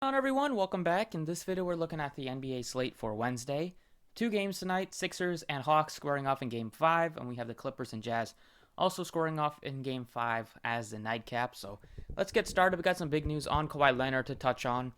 On everyone, welcome back. In this video, we're looking at the NBA slate for Wednesday. Two games tonight, Sixers and Hawks squaring off in Game 5, and we have the Clippers and Jazz also scoring off in Game 5 as the nightcap. So let's get started. We got some big news on Kawhi Leonard to touch on.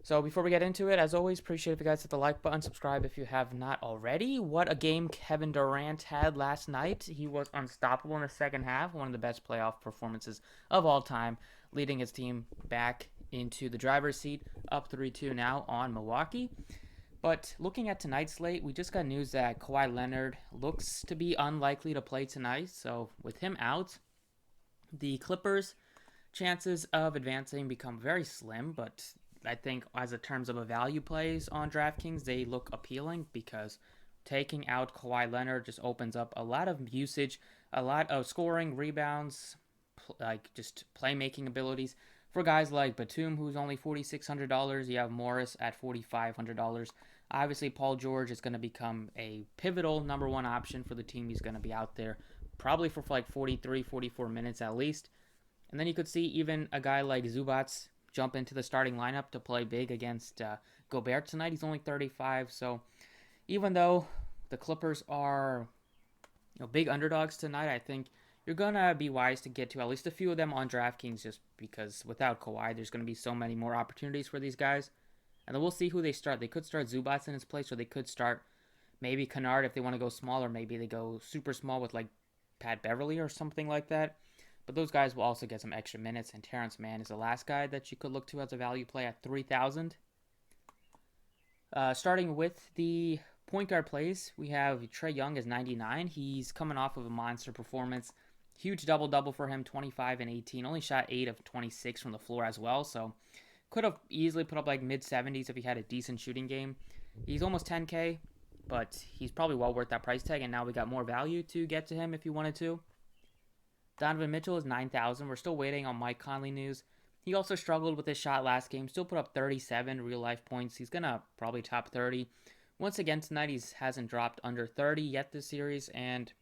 So before we get into it, as always, appreciate if you guys hit the like button, subscribe if you have not already. What a game Kevin Durant had last night. He was unstoppable in the second half, one of the best playoff performances of all time, leading his team back into the driver's seat, up 3-2 now on Milwaukee. But looking at tonight's slate, we just got news that Kawhi Leonard looks to be unlikely to play tonight. So with him out, the Clippers' chances of advancing become very slim, but I think as a terms of a value plays on DraftKings, they look appealing because taking out Kawhi Leonard just opens up a lot of usage, a lot of scoring, rebounds, like just playmaking abilities for guys like Batum, who's only $4,600. You have Morris at $4,500. Obviously, Paul George is going to become a pivotal number one option for the team. He's going to be out there probably for like 43, 44 minutes at least. And then you could see even a guy like Zubats jump into the starting lineup to play big against Gobert tonight. He's only 35, so even though the Clippers are big underdogs tonight, I think you're going to be wise to get to at least a few of them on DraftKings just because without Kawhi, there's going to be so many more opportunities for these guys. And then we'll see who they start. They could start Zubats in his place, or they could start maybe Kennard if they want to go small, or maybe they go super small with like Pat Beverly or something like that. But those guys will also get some extra minutes, and Terrence Mann is the last guy that you could look to as a value play at 3,000. Starting with the point guard plays, we have Trae Young as 99. He's coming off of a monster performance. Huge double-double for him, 25 and 18. Only shot 8 of 26 from the floor as well, so could have easily put up like mid-70s if he had a decent shooting game. He's almost 10K, but he's probably well worth that price tag, and now we got more value to get to him if you wanted to. Donovan Mitchell is 9,000. We're still waiting on Mike Conley news. He also struggled with his shot last game. Still put up 37 real-life points. He's going to probably top 30. Once again tonight, he hasn't dropped under 30 yet this series, and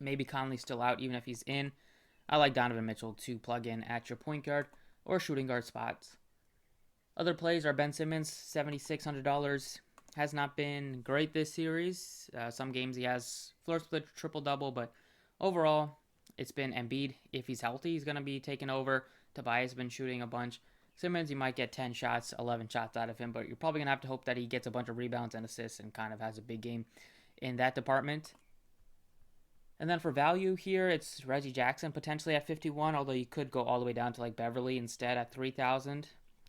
maybe Conley's still out even if he's in. I like Donovan Mitchell to plug in at your point guard or shooting guard spots. Other plays are Ben Simmons, $7,600. Has not been great this series. Some games he has flirts with a triple-double, but overall, it's been Embiid. If he's healthy, he's going to be taking over. Tobias has been shooting a bunch. Simmons, you might get 10 shots, 11 shots out of him, but you're probably going to have to hope that he gets a bunch of rebounds and assists and kind of has a big game in that department. And then for value here, it's Reggie Jackson potentially at 51, although you could go all the way down to like Beverly instead at 3,000.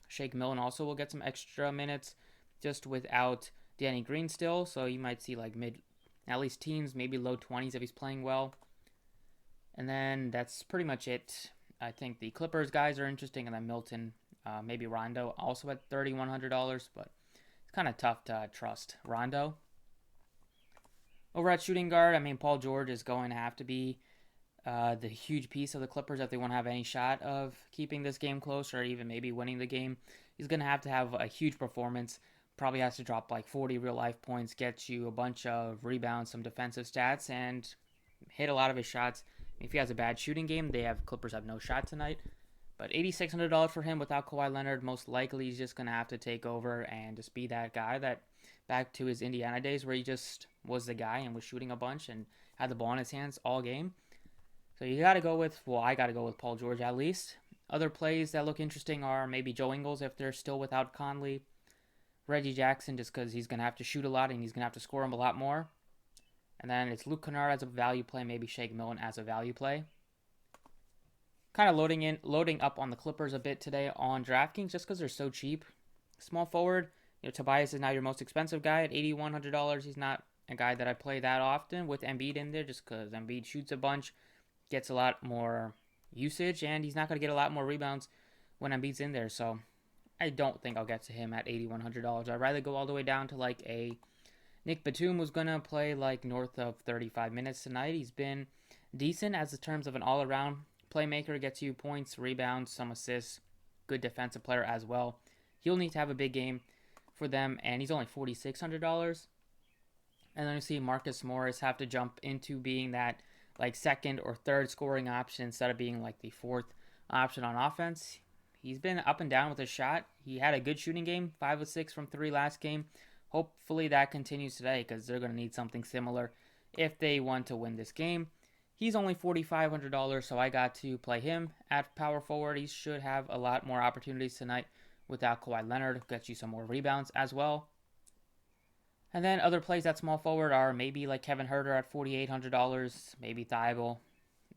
Shake Milton also will get some extra minutes just without Danny Green still, so you might see like mid, at least teens, maybe low 20s if he's playing well. And then that's pretty much it. I think the Clippers guys are interesting, and then Milton, maybe Rondo, also at $3,100, but it's kind of tough to trust Rondo. Over at shooting guard, I mean, Paul George is going to have to be the huge piece of the Clippers if they want to have any shot of keeping this game close or even maybe winning the game. He's going to have a huge performance. Probably has to drop like 40 real life points, get you a bunch of rebounds, some defensive stats, and hit a lot of his shots. If he has a bad shooting game, Clippers have no shot tonight. But $8,600 for him without Kawhi Leonard, most likely he's just going to have to take over and just be that guy that back to his Indiana days where he just was the guy and was shooting a bunch and had the ball in his hands all game. So you got to go with, I got to go with Paul George at least. Other plays that look interesting are maybe Joe Ingles if they're still without Conley. Reggie Jackson just because he's going to have to shoot a lot and he's going to have to score him a lot more. And then it's Luke Kennard as a value play, maybe Shake Milton as a value play. Kind of loading up on the Clippers a bit today on DraftKings just because they're so cheap. Small forward, Tobias is now your most expensive guy at $8,100. He's not a guy that I play that often with Embiid in there just because Embiid shoots a bunch, gets a lot more usage, and he's not going to get a lot more rebounds when Embiid's in there. So I don't think I'll get to him at $8,100. I'd rather go all the way down to like a Nick Batum was going to play like north of 35 minutes tonight. He's been decent as in terms of an all-around playmaker, gets you points, rebounds, some assists, good defensive player as well. He'll need to have a big game for them, and he's only $4,600. And then you see Marcus Morris have to jump into being that like second or third scoring option instead of being like the fourth option on offense. he's been up and down with his shot. He had a good shooting game, 5 of 6 from 3 last game. Hopefully that continues today because they're going to need something similar if they want to win this game. He's only $4,500, so I got to play him at power forward. He should have a lot more opportunities tonight without Kawhi Leonard. Gets you some more rebounds as well. And then other plays at small forward are maybe like Kevin Huerter at $4,800, maybe Thibault.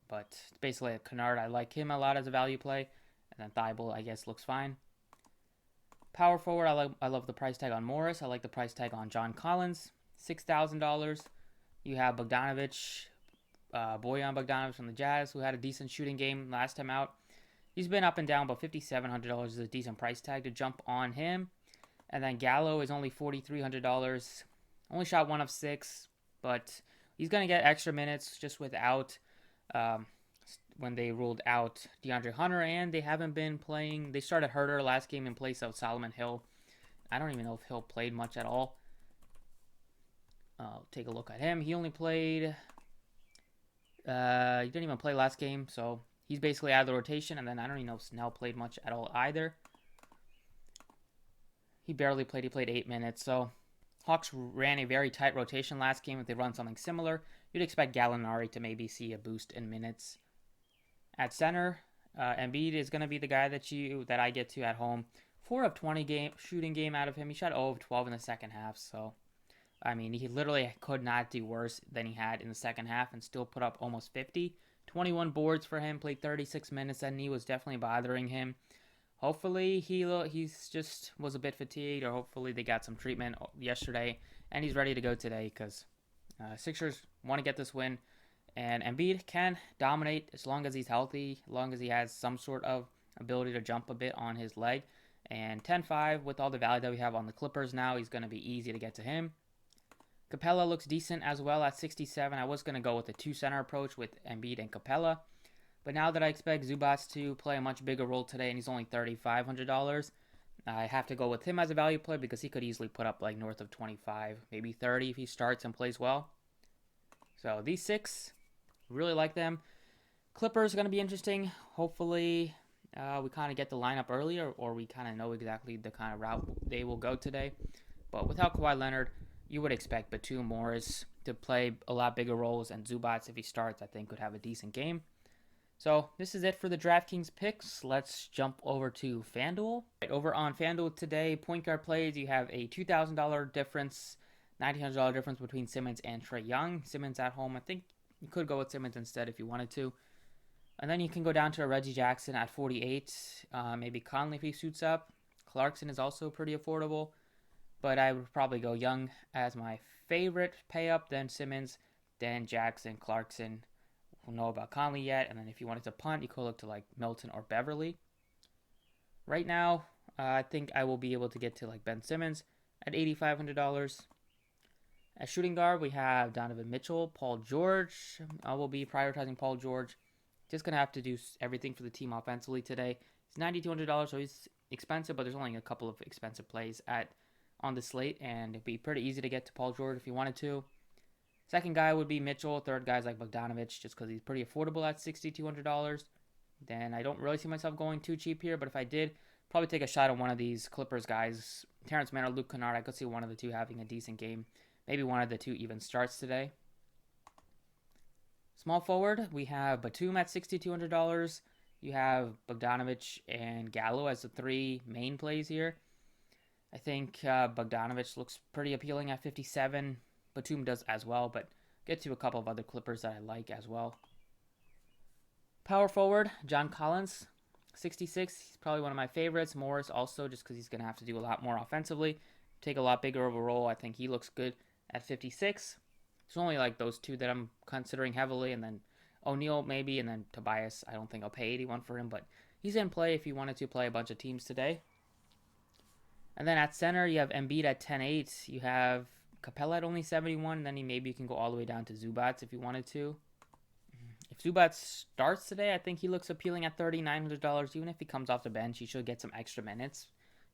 But it's basically a Kennard. I like him a lot as a value play. And then Thibault, I guess, looks fine. Power forward, I love the price tag on Morris. I like the price tag on John Collins, $6,000. You have Bogdanovic, Bojan Bogdanovic from the Jazz, who had a decent shooting game last time out. He's been up and down, but $5,700 is a decent price tag to jump on him. And then Gallo is only $4,300. Only shot 1 of 6, but he's going to get extra minutes just without when they ruled out DeAndre Hunter, and they haven't been playing. They started Huerter last game in place of Solomon Hill. I don't even know if Hill played much at all. Take a look at him. He only played. He didn't even play last game, so he's basically out of the rotation. And then I don't even know if Snell played much at all either. He barely played. He played 8 minutes. So Hawks ran a very tight rotation last game. If they run something similar, you'd expect Gallinari to maybe see a boost in minutes. At center, Embiid is going to be the guy that I get to at home. 4 of 20 shooting game out of him. He shot 0 of 12 in the second half. So, I mean, he literally could not do worse than he had in the second half and still put up almost 50. 21 boards for him. Played 36 minutes, and he was definitely bothering him. Hopefully, he's just was a bit fatigued, or hopefully they got some treatment yesterday, and he's ready to go today because Sixers want to get this win. And Embiid can dominate as long as he's healthy, as long as he has some sort of ability to jump a bit on his leg. And 10-5 with all the value that we have on the Clippers now, he's going to be easy to get to him. Capella looks decent as well at 67. I was going to go with a 2-center approach with Embiid and Capella. But now that I expect Zubac to play a much bigger role today and he's only $3,500, I have to go with him as a value play because he could easily put up like north of 25, maybe 30 if he starts and plays well. So these 6, really like them. Clippers are going to be interesting. Hopefully, we kind of get the lineup earlier, or we kind of know exactly the kind of route they will go today. But without Kawhi Leonard, you would expect Batum, Morris to play a lot bigger roles, and Zubac, if he starts, I think could have a decent game. So this is it for the DraftKings picks. Let's jump over to FanDuel. Over on FanDuel today, point guard plays, you have a $2,000 difference, $1,900 difference between Simmons and Trae Young. Simmons at home, I think you could go with Simmons instead if you wanted to. And then you can go down to a Reggie Jackson at 48. Maybe Conley if he suits up. Clarkson is also pretty affordable. But I would probably go Young as my favorite pay up, then Simmons, then Jackson, Clarkson. We'll know about Conley yet. And then if you wanted to punt, you could look to like Milton or Beverly. Right now, I think I will be able to get to like Ben Simmons at $8,500. At shooting guard, we have Donovan Mitchell, Paul George. I will be prioritizing Paul George. Just going to have to do everything for the team offensively today. He's $9,200, so he's expensive, but there's only a couple of expensive plays on the slate, and it'd be pretty easy to get to Paul George if you wanted to. Second guy would be Mitchell. Third guy's like Bogdanovic, just because he's pretty affordable at $6,200. Then I don't really see myself going too cheap here, but if I did, probably take a shot on one of these Clippers guys. Terrence Mann or Luke Kennard, I could see one of the two having a decent game. Maybe one of the two even starts today. Small forward, we have Batum at $6,200. You have Bogdanovic and Gallo as the 3 main plays here. I think Bogdanovic looks pretty appealing at 57. Batum does as well, but get to a couple of other Clippers that I like as well. Power forward, John Collins, 66. He's probably one of my favorites. Morris also, just because he's going to have to do a lot more offensively. Take a lot bigger of a role. I think he looks good at 56. There's only like those 2 that I'm considering heavily, and then O'Neal maybe, and then Tobias. I don't think I'll pay 81 for him, but he's in play if you wanted to play a bunch of teams today. And then at center, you have Embiid at 10-8. You have Capella at only 71, and then maybe you can go all the way down to Zubac if you wanted to. If Zubac starts today, I think he looks appealing at $3,900. Even if he comes off the bench, he should get some extra minutes.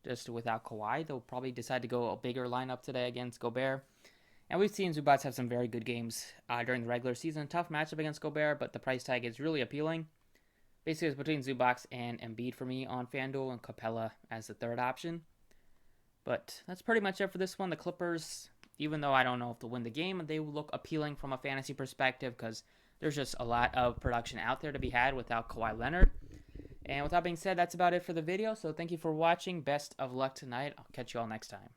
Just without Kawhi, they'll probably decide to go a bigger lineup today against Gobert. And we've seen Zubac have some very good games during the regular season. Tough matchup against Gobert, but the price tag is really appealing. Basically, it's between Zubac and Embiid for me on FanDuel, and Capella as the third option. But that's pretty much it for this one. The Clippers, even though I don't know if they'll win the game, they will look appealing from a fantasy perspective because there's just a lot of production out there to be had without Kawhi Leonard. And with that being said, that's about it for the video. So thank you for watching. Best of luck tonight. I'll catch you all next time.